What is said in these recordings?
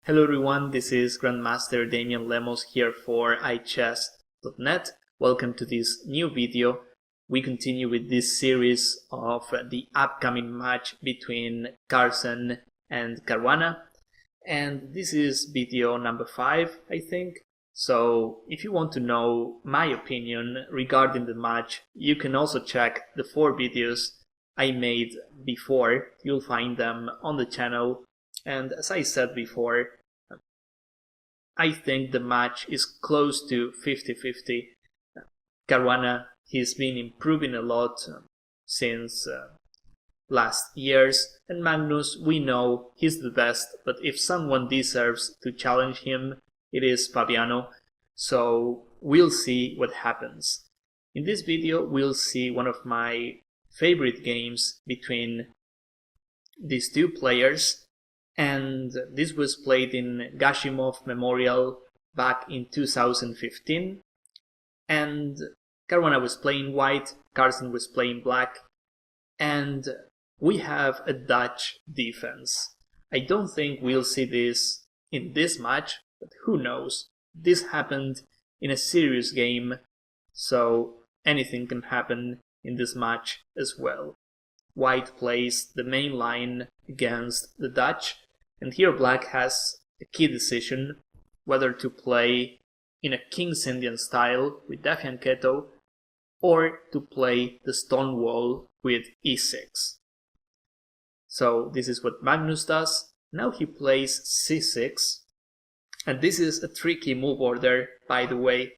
Hello everyone, this is Grandmaster Damian Lemos here for iChess.net. Welcome to this new video. We continue with this series of the upcoming match between Carlsen and Caruana. And this is video number 5, I think. So if you want to know my opinion regarding the match, you can also check the 4 videos I made before. You'll find them on the channel. And as I said before, I think the match is close to 50-50. Caruana, he's been improving a lot since last years, and Magnus, we know he's the best, but if someone deserves to challenge him, it is Fabiano, so we'll see what happens. In this video, we'll see one of my favorite games between these two players, and this was played in Gashimov Memorial back in 2015, and Caruana was playing white, Carlsen was playing black, and we have a Dutch defense. I don't think we'll see this in this match, but who knows? This happened in a serious game, so anything can happen in this match as well. White plays the main line against the Dutch, and here black has a key decision whether to play in a King's Indian style with Dafianketo or to play the stone wall with e6. So this is what Magnus does. Now he plays c6, and this is a tricky move order, by the way.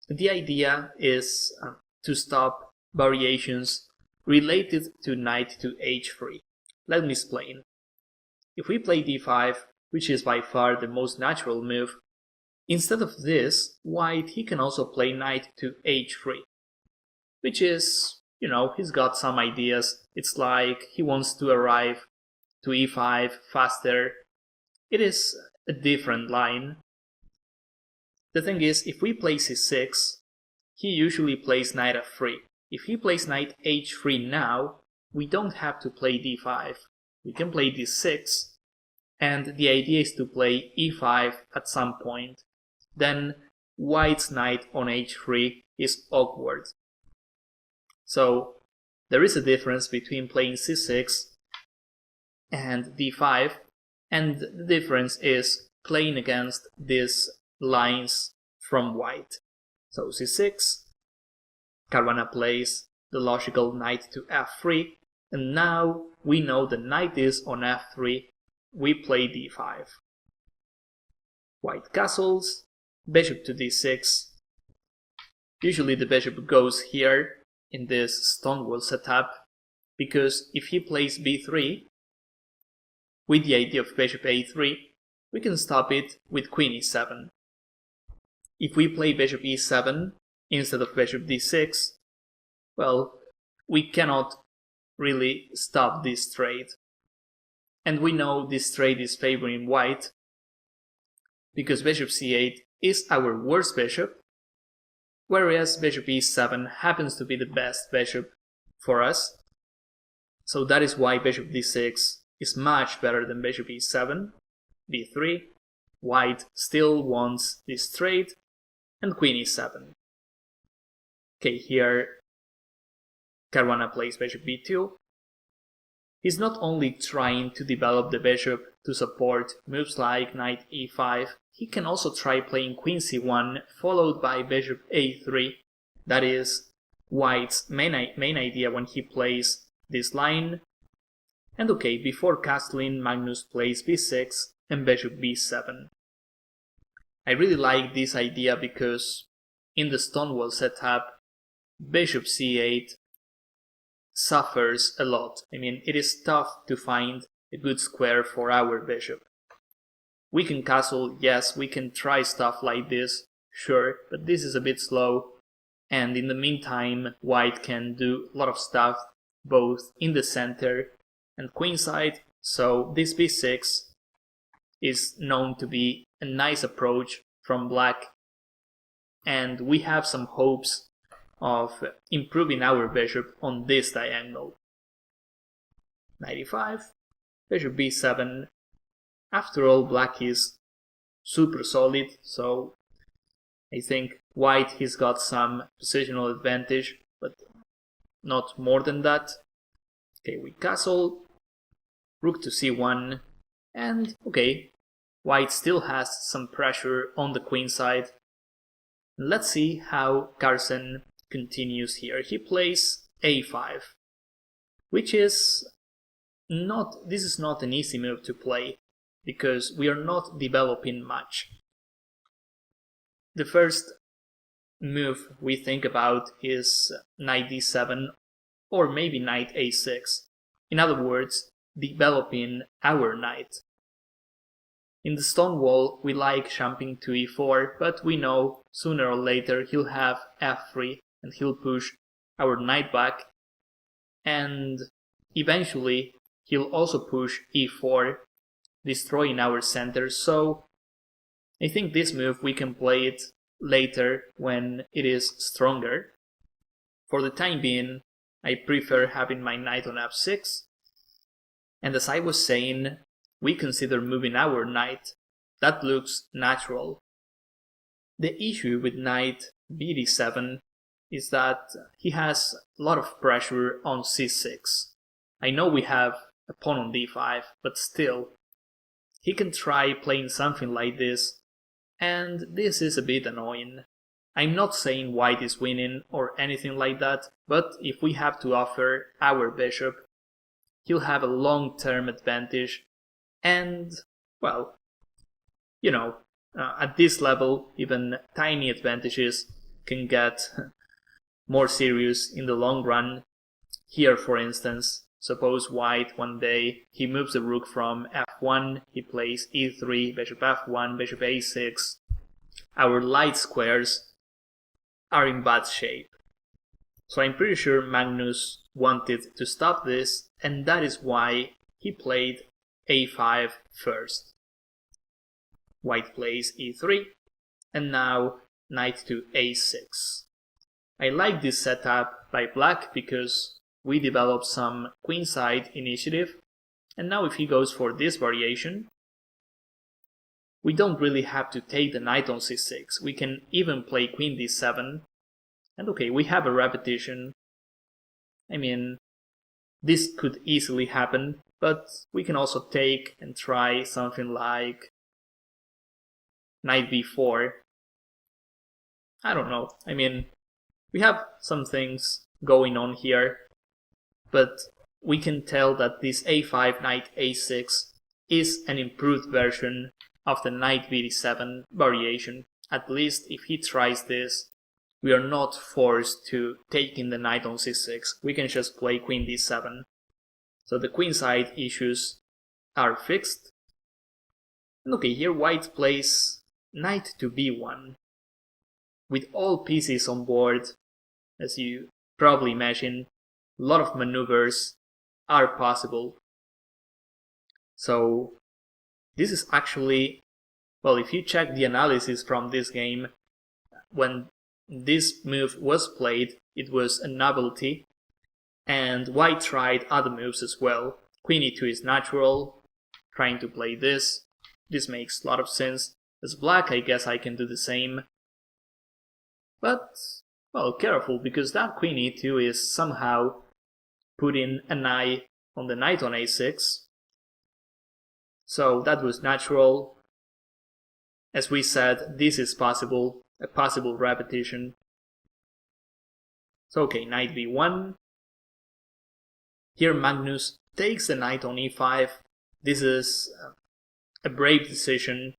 The idea is to stop variations related to knight to h3. Let me explain. If we play d5, which is by far the most natural move, instead of this, white, he can also play knight to h3, which is, you know, he's got some ideas. It's like he wants to arrive to e5 faster. It is a different line. The thing is, if we play c6, he usually plays knight f3. If he plays knight h3 now, we don't have to play d5. We can play d6, and the idea is to play e5 at some point. Then white's knight on h3 is awkward. So there is a difference between playing c6 and d5, and the difference is playing against these lines from white. So c6, Caruana plays the logical knight to f3, and now we know the knight is on f3, we play d5. White castles, bishop to d6. Usually the bishop goes here in this stonewall setup, because if he plays b3, with the idea of bishop a3, we can stop it with queen e7. If we play bishop e7 instead of bishop d6, well, we cannot really stop this trade. And we know this trade is favoring white, because bishop c8 is our worst bishop, whereas bishop e7 happens to be the best bishop for us. So that is why bishop d6 is much better than bishop e7, b3, white still wants this trade, and queen e7. Okay, here Caruana plays bishop b2. He's not only trying to develop the bishop to support moves like knight e5, he can also try playing queen c1 followed by bishop a3. That is white's main idea when he plays this line. And okay, before castling, Magnus plays b6 and bishop b7. I really like this idea because in the stonewall setup, bishop c8 suffers a lot. I mean, it is tough to find a good square for our bishop. We can castle, yes, we can try stuff like this, sure, but this is a bit slow, and in the meantime, white can do a lot of stuff both in the center and queenside, so this b6 is known to be a nice approach from black, and we have some hopes of improving our bishop on this diagonal. Knight e5, bishop b7. After all, black is super solid, so I think white he's got some positional advantage, but not more than that. Okay, we castle, rook to c1, and okay, white still has some pressure on the queen side. Let's see how Carlsen continues here. He plays a5, which is this is not an easy move to play, because we are not developing much. The first move we think about is knight d7 or maybe knight a6. In other words, developing our knight. In the stone wall we like jumping to e4, but we know sooner or later he'll have f3 and he'll push our knight back, and eventually he'll also push e4, destroying our center. So I think this move we can play it later when it is stronger. For the time being, I prefer having my knight on f6, and as I was saying, we consider moving our knight. That looks natural. The issue with knight bd7 is that he has a lot of pressure on c6. I know we have a pawn on d5, but still, he can try playing something like this, and this is a bit annoying. I'm not saying white is winning or anything like that, but if we have to offer our bishop, he'll have a long-term advantage, and, well, you know, at this level, even tiny advantages can get more serious in the long run. Here, for instance, suppose white one day he moves the rook from f1, he plays e3, bishop f1, bishop a6. Our light squares are in bad shape. So I'm pretty sure Magnus wanted to stop this, and that is why he played a5 first. White plays e3, and now knight to a6. I like this setup by black because we develop some queenside initiative, and now if he goes for this variation, we don't really have to take the knight on c6. We can even play queen d7, and okay, we have a repetition. I mean, this could easily happen, but we can also take and try something like knight b4. I don't know, I mean, we have some things going on here, but we can tell that this a5 knight a6 is an improved version of the knight bd7 variation. At least if he tries this, we are not forced to take in the knight on c6, we can just play queen d7. So the queenside issues are fixed. And okay, here white plays knight to b1. With all pieces on board, as you probably imagine, a lot of maneuvers are possible. So this is actually, well, if you check the analysis from this game, when this move was played, it was a novelty, and white tried other moves as well. Queen e2 is natural, trying to play this. This makes a lot of sense. As black, I guess I can do the same. But, well, careful, because that queen e2 is somehow putting an eye on the knight on a6. So that was natural. As we said, this is possible, a possible repetition. So okay, knight b1. Here Magnus takes the knight on e5. This is a brave decision,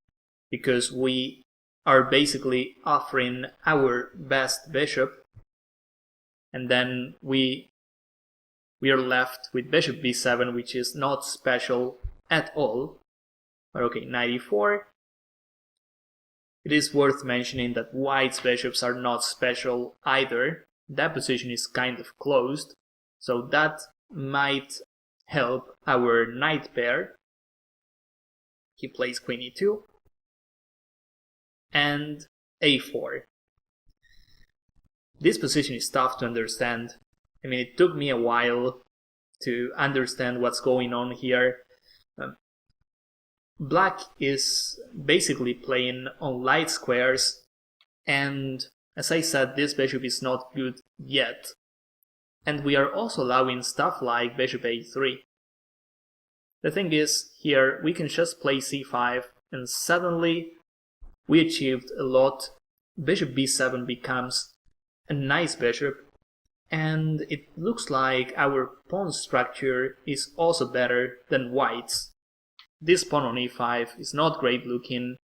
because we are basically offering our best bishop, and then we are left with bishop b7, which is not special at all. But okay, knight e4. It is worth mentioning that white's bishops are not special either. That position is kind of closed, so that might help our knight pair. He plays queen e2 and a4. This position is tough to understand. I mean, it took me a while to understand what's going on here. Black is basically playing on light squares, and as I said, this bishop is not good yet. And we are also allowing stuff like bishop a3. The thing is, here we can just play c5, and suddenly we achieved a lot. Bishop b7 becomes a nice bishop, and it looks like our pawn structure is also better than white's. This pawn on e5 is not great looking,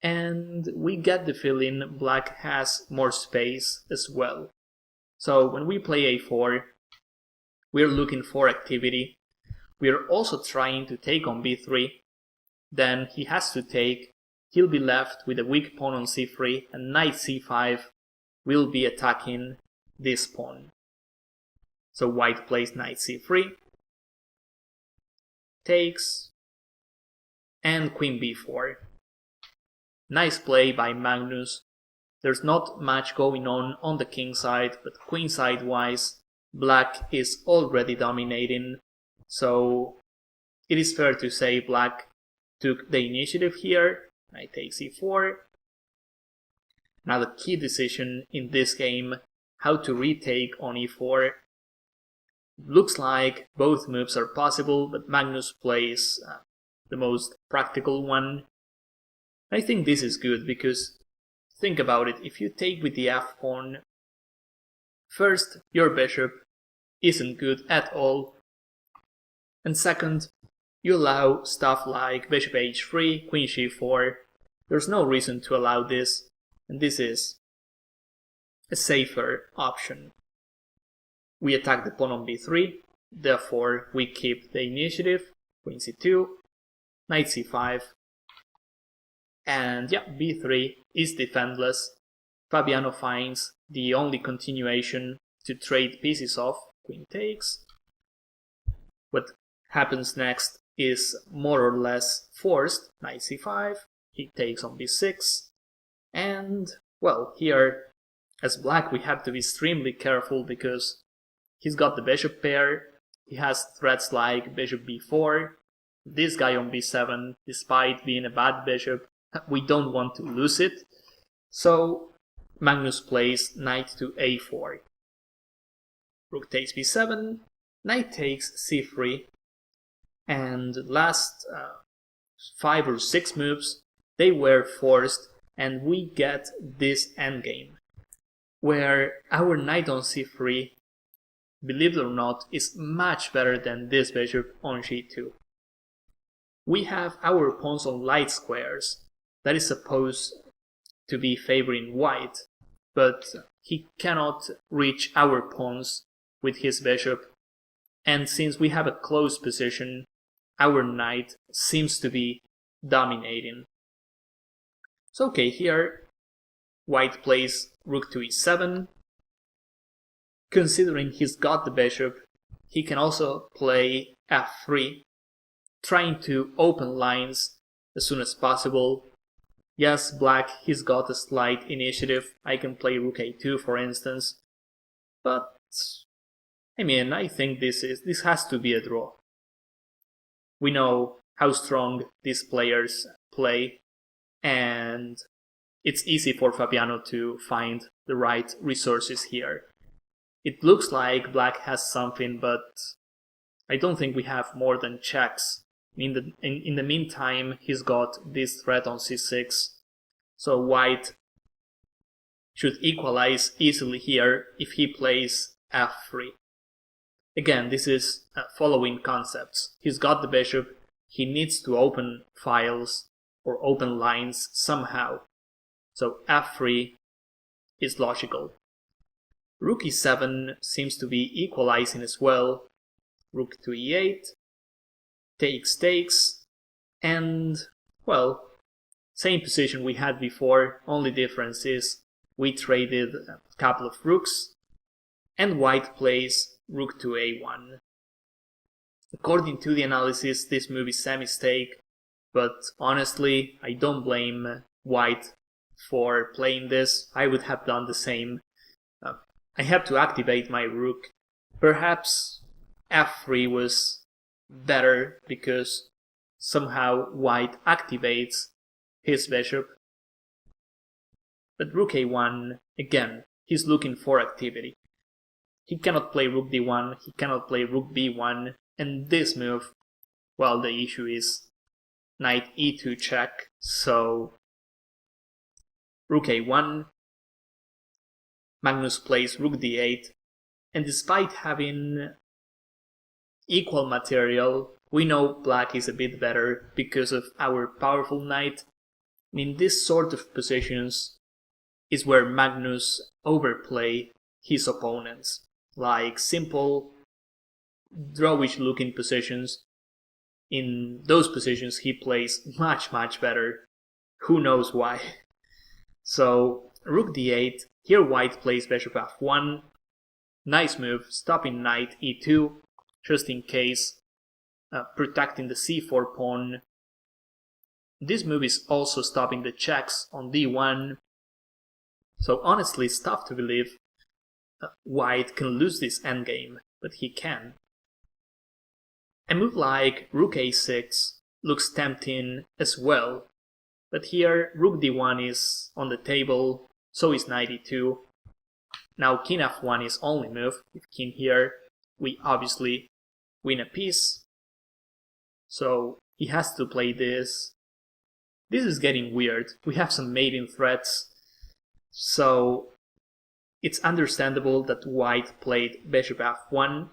and we get the feeling black has more space as well. So when we play a4, we're looking for activity. We're also trying to take on b3, then he has to take, he'll be left with a weak pawn on c3, and knight c5 will be attacking this pawn. So white plays knight c3, takes, and queen b4. Nice play by Magnus. There's not much going on the king side, but queen side wise, black is already dominating, so it is fair to say black took the initiative here. Knight takes e4. Now the key decision in this game, how to retake on e4. Looks like both moves are possible, but Magnus plays the most practical one. I think this is good because, think about it, if you take with the f-pawn, first, your bishop isn't good at all, and second, you allow stuff like bishop h3, queen g4. There's no reason to allow this, and this is a safer option. We attack the pawn on b3, therefore we keep the initiative, queen c2, knight c5, and yeah, b3 is defenseless. Fabiano finds the only continuation to trade pieces off, queen takes. What happens next is more or less forced, knight c5, he takes on b6, and well, here as black we have to be extremely careful because he's got the bishop pair, he has threats like bishop b4, this guy on b7, despite being a bad bishop, we don't want to lose it, so Magnus plays knight to a4. Rook takes b7, knight takes c3, and last 5 or 6 moves, they were forced, and we get this endgame, where our knight on c3, believe it or not, is much better than this bishop on g2. We have our pawns on light squares, that is supposed to be favoring white, but he cannot reach our pawns with his bishop, and since we have a close position, our knight seems to be dominating. So okay, here white plays rook to e7. Considering he's got the bishop, he can also play f3, trying to open lines as soon as possible. Yes, black, he's got a slight initiative. I can play rook a2 for instance, but I mean, I think this has to be a draw. We know how strong these players play, and it's easy for Fabiano to find the right resources here. It looks like black has something, but I don't think we have more than checks. In the meantime, he's got this threat on c6, so white should equalize easily here if he plays f3. Again, this is following concepts. He's got the bishop, he needs to open files or open lines somehow. So f3 is logical. Rook e7 seems to be equalizing as well. Rook to e8, takes, and well, same position we had before, only difference is we traded a couple of rooks, and white plays rook to a1. According to the analysis, this move is a mistake, but honestly, I don't blame white for playing this. I would have done the same. I have to activate my rook. Perhaps f3 was better because somehow white activates his bishop. But rook a1, again, he's looking for activity. He cannot play rook d1, he cannot play rook b1, and this move, well, the issue is knight e2 check, so rook a1, Magnus plays rook d8, and despite having equal material, we know black is a bit better because of our powerful knight. And in this sort of positions is where Magnus overplay his opponents, like simple drawish looking positions. In those positions he plays much better. Who knows why? So rook d8, here white plays bishop f1, nice move, stopping knight e2, just in case, protecting the c4 pawn. This move is also stopping the checks on d1, so honestly it's tough to believe white can lose this endgame, but he can. A move like rook a6 looks tempting as well, but here rook d1 is on the table, so is knight e2. Now king f1 is only move. With king here, we obviously win a piece, so he has to play this. This is getting weird. We have some mating threats, so it's understandable that white played bishop f1,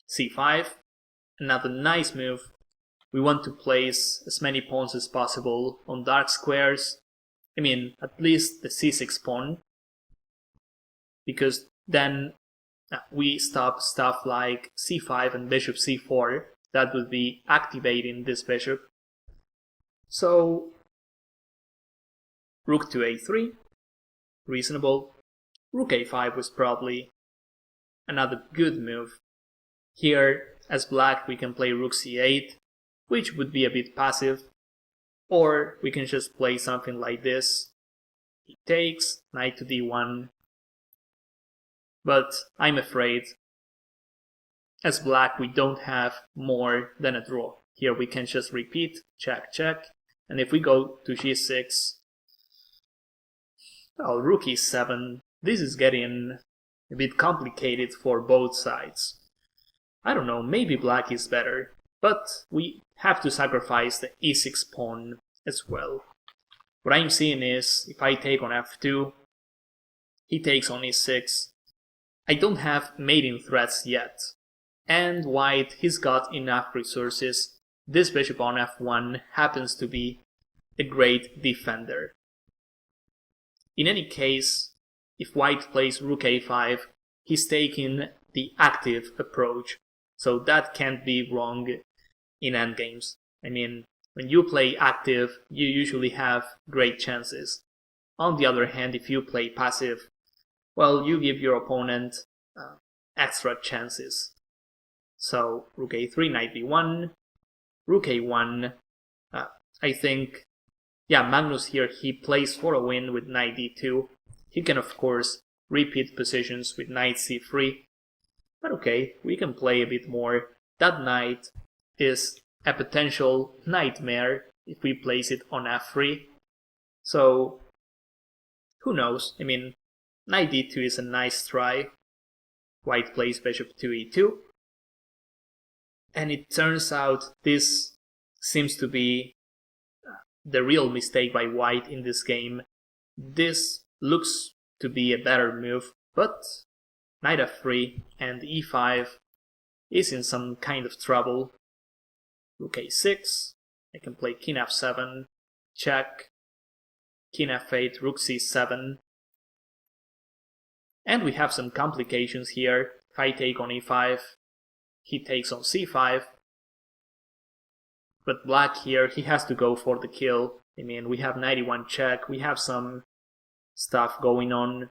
c5, another nice move. We want to place as many pawns as possible on dark squares. I mean, at least the c6 pawn, because then we stop stuff like c5 and bishop c4 that would be activating this bishop. So rook to a3, reasonable. Rook a5 was probably another good move. Here, as black, we can play rook c8, which would be a bit passive, or we can just play something like this. He takes, knight to d1, but I'm afraid as black we don't have more than a draw. Here we can just repeat, check, check, and if we go to g6, well, rook e7, this is getting a bit complicated for both sides. I don't know, maybe black is better, but we have to sacrifice the e6 pawn as well. What I'm seeing is, if I take on f2, he takes on e6. I don't have mating threats yet, and white, he's got enough resources. This bishop on f1 happens to be a great defender. In any case, if white plays rook a5, he's taking the active approach, so that can't be wrong in endgames. I mean, when you play active, you usually have great chances. On the other hand, if you play passive, well, you give your opponent extra chances. So rook a3, knight b1, rook a1. I think, yeah, Magnus here, he plays for a win with knight d2. He can of course repeat positions with knight c3. But okay, we can play a bit more. That knight is a potential nightmare if we place it on f3. So, who knows? I mean, knight d2 is a nice try. White plays bishop to e2. And it turns out this seems to be the real mistake by white in this game. This looks to be a better move, but knight f3 and e5 is in some kind of trouble. Rook a6, I can play king f7, check, king f8, rook c7. And we have some complications here. If I take on e5, he takes on c5. But black here, he has to go for the kill. I mean, we have knight e1 check, we have some stuff going on.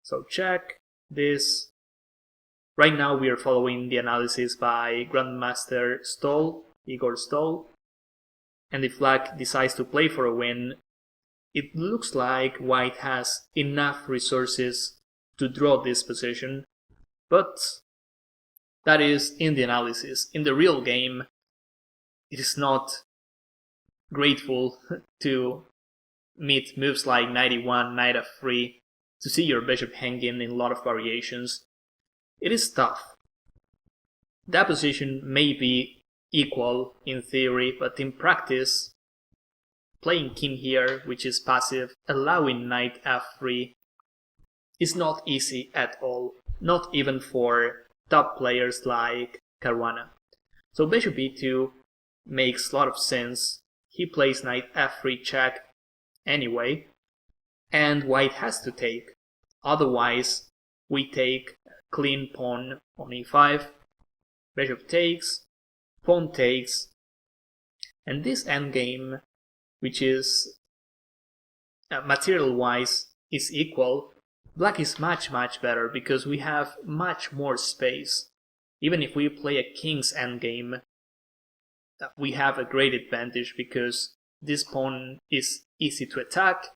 So check, this. Right now we are following the analysis by Grandmaster Igor Stoll. And if black decides to play for a win, it looks like white has enough resources to draw this position. But that is in the analysis. In the real game, it is not grateful to meet moves like knight e1, knight f3, to see your bishop hanging in a lot of variations. It is tough. That position may be equal in theory, but in practice, playing king here, which is passive, allowing knight f3, is not easy at all, not even for top players like Caruana. So bishop e2 makes a lot of sense. He plays knight f3 check anyway, and white has to take. Otherwise, we take clean pawn on e5, bishop takes, pawn takes, and this endgame, which is material-wise is equal, black is much better because we have much more space. Even if we play a king's endgame, we have a great advantage because this pawn is easy to attack.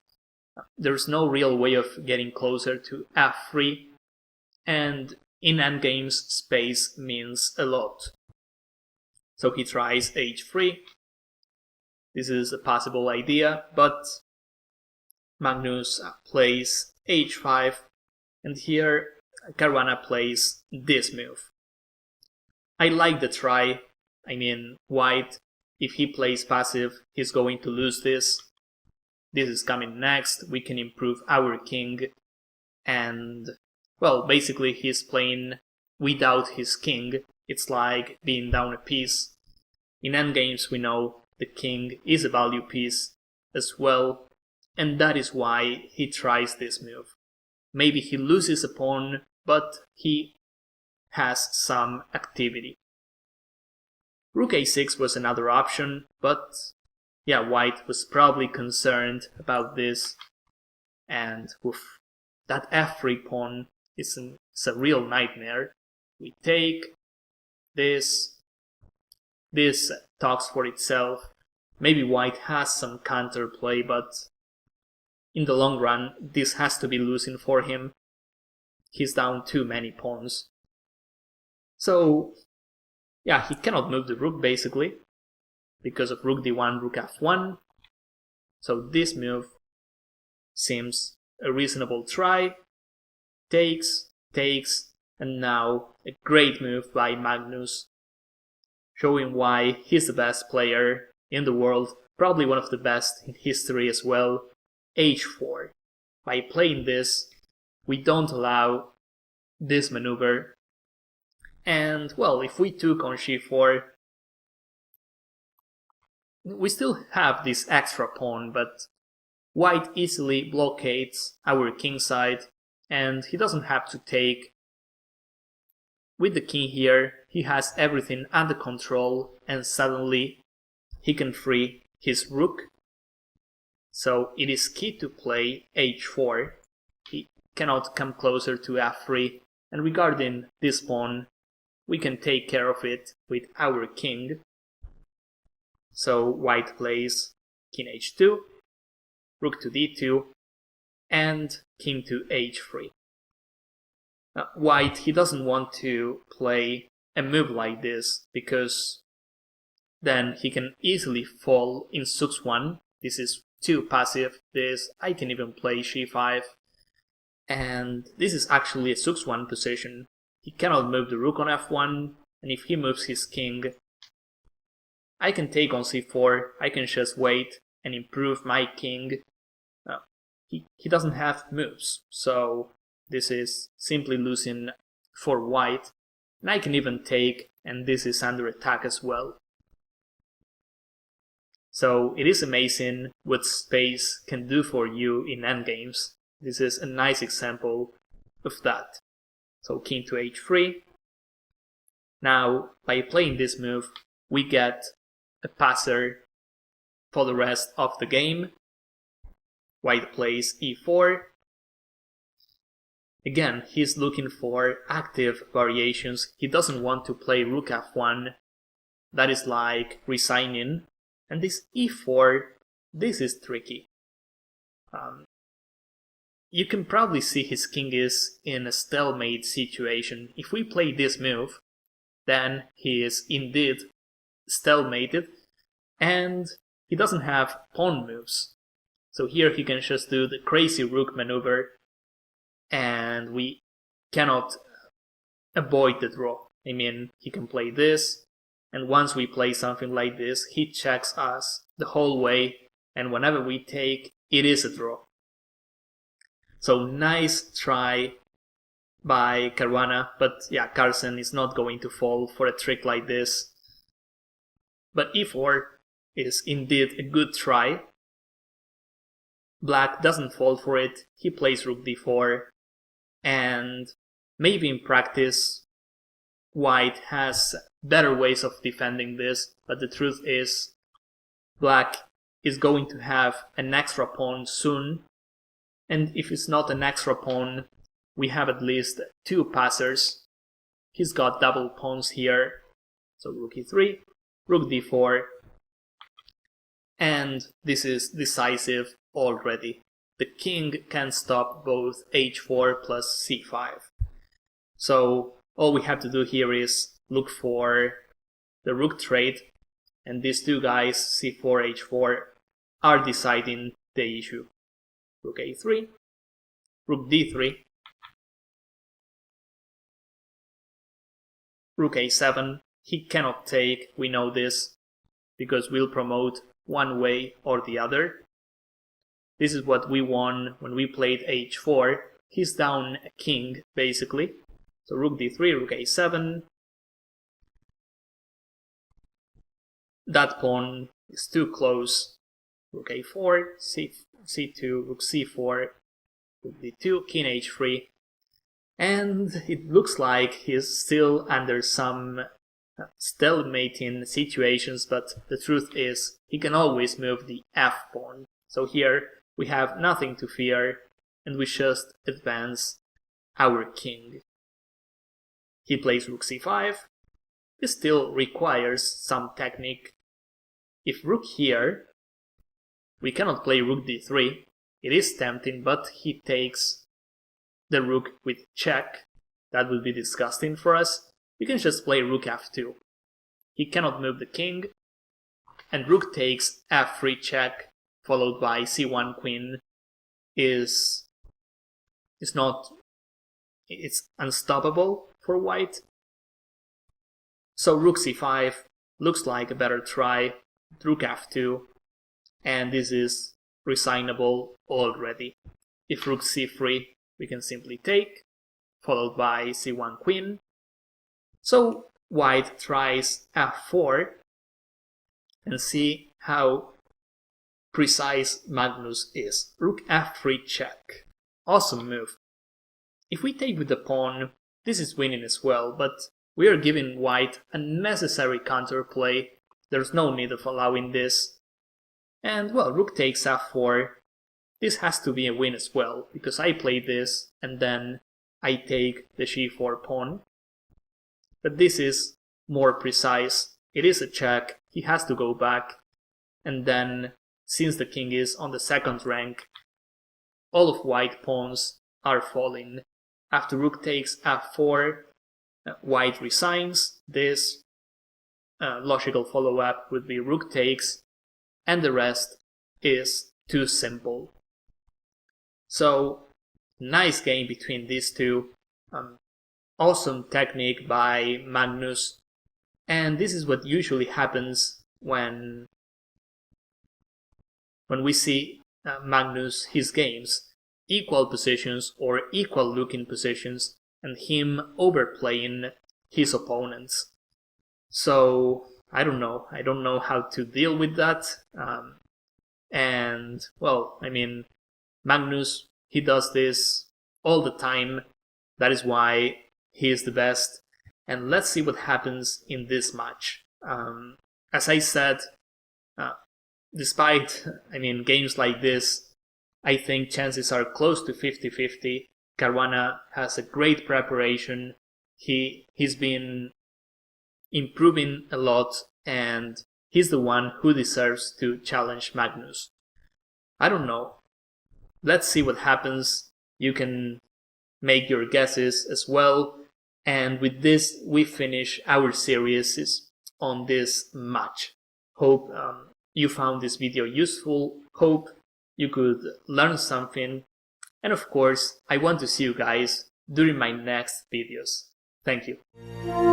There's no real way of getting closer to f3, and in endgames space means a lot. So he tries h3. This is a possible idea, but Magnus plays h5, and here Caruana plays this move. I like the try. I mean, white, if he plays passive, he's going to lose this. This is coming next, we can improve our king, and, well, basically he's playing without his king. It's like being down a piece. In endgames we know the king is a value piece as well, and that is why he tries this move. Maybe he loses a pawn, but he has some activity. Rook a6 was another option, but yeah, white was probably concerned about this, and oof, that f3 pawn is a real nightmare. We take this talks for itself. Maybe white has some counterplay, but in the long run this has to be losing for him. He's down too many pawns. So yeah, he cannot move the rook basically, because of rook d1, rook f1. So this move seems a reasonable try. Takes, and now a great move by Magnus, showing why he's the best player in the world, probably one of the best in history as well. h4. By playing this, we don't allow this maneuver. And, well, if we took on g4, we still have this extra pawn, but white easily blockades our king side, and he doesn't have to take. With the king here, he has everything under control, and suddenly he can free his rook. So it is key to play h4. He cannot come closer to f3, and regarding this pawn, we can take care of it with our king. So white plays king h2, rook to d2, and king to h3. White, he doesn't want to play a move like this, because then he can easily fall in sux 1. This is too passive. I can even play g5, and this is actually a sux 1 position. He cannot move the rook on f1, and if he moves his king, I can take on c4, I can just wait and improve my king. He doesn't have moves, so this is simply losing for white, and I can even take, and this is under attack as well. So it is amazing what space can do for you in endgames. This is a nice example of that. So king to h3. Now, by playing this move, we get a passer for the rest of the game. White plays e4. Again, he's looking for active variations. He doesn't want to play rook f1. That is like resigning. And this e4, this is tricky. You can probably see his king is in a stalemate situation. If we play this move, then he is indeed stalemated, and he doesn't have pawn moves. So here he can just do the crazy rook maneuver, and we cannot avoid the draw. I mean, he can play this, and once we play something like this, he checks us the whole way, and whenever we take, it is a draw. So nice try by Caruana, but yeah, Carlsen is not going to fall for a trick like this. But e4 is indeed a good try. Black doesn't fall for it, he plays rook d4, and maybe in practice White has better ways of defending this, but the truth is Black is going to have an extra pawn soon, and if it's not an extra pawn, we have at least 2 passers. He's got double pawns here, so rook e3, rook d4, and this is decisive already. The king can stop both h4 plus c5. So all we have to do here is look for the rook trade, and these 2 guys, c4, h4, are deciding the issue. Rook a3, rook d3, rook a7. He cannot take, we know this, because we'll promote one way or the other. This is what we won when we played h4. He's down a king, basically. So rook d3, rook a7. That pawn is too close. Rook a4, c2, rook c4, rook d2, king h3. And it looks like he's still under some stalemating situations, but the truth is he can always move the f pawn. So here we have nothing to fear, and we just advance our king. He plays rook c5. This still requires some technique. If rook here, we cannot play rook d3. It is tempting, but he takes the rook with check. That would be disgusting for us. We can just play rook f2. He cannot move the king, and rook takes f3 check, followed by c1 queen is it's unstoppable for white. So rook c5 looks like a better try, rook f2, and this is resignable already. If rook c3, we can simply take, followed by c1 queen. So white tries f4, and see how precise Magnus is. Rook f3 check. Awesome move. If we take with the pawn, this is winning as well, but we are giving white unnecessary counterplay. There's no need of allowing this. And well, rook takes f4. This has to be a win as well, because I play this and then I take the g4 pawn. But this is more precise. It is a check, he has to go back, and then since the king is on the second rank, all of white pawns are falling. After rook takes f4, white resigns. This logical follow-up would be rook takes, and the rest is too simple. So, nice game between these two. Awesome technique by Magnus, and this is what usually happens when we see Magnus, his games, equal positions or equal looking positions, and him overplaying his opponents. So I don't know how to deal with that. And well, I mean, Magnus, he does this all the time. That is why he is the best. And let's see what happens in this match. As I said, despite, games like this, I think chances are close to 50-50. Caruana has a great preparation. He's been improving a lot, and he's the one who deserves to challenge Magnus. I don't know. Let's see what happens. You can make your guesses as well. And with this, we finish our series on this match. Hope you found this video useful, hope you could learn something, and of course, I want to see you guys during my next videos. Thank you.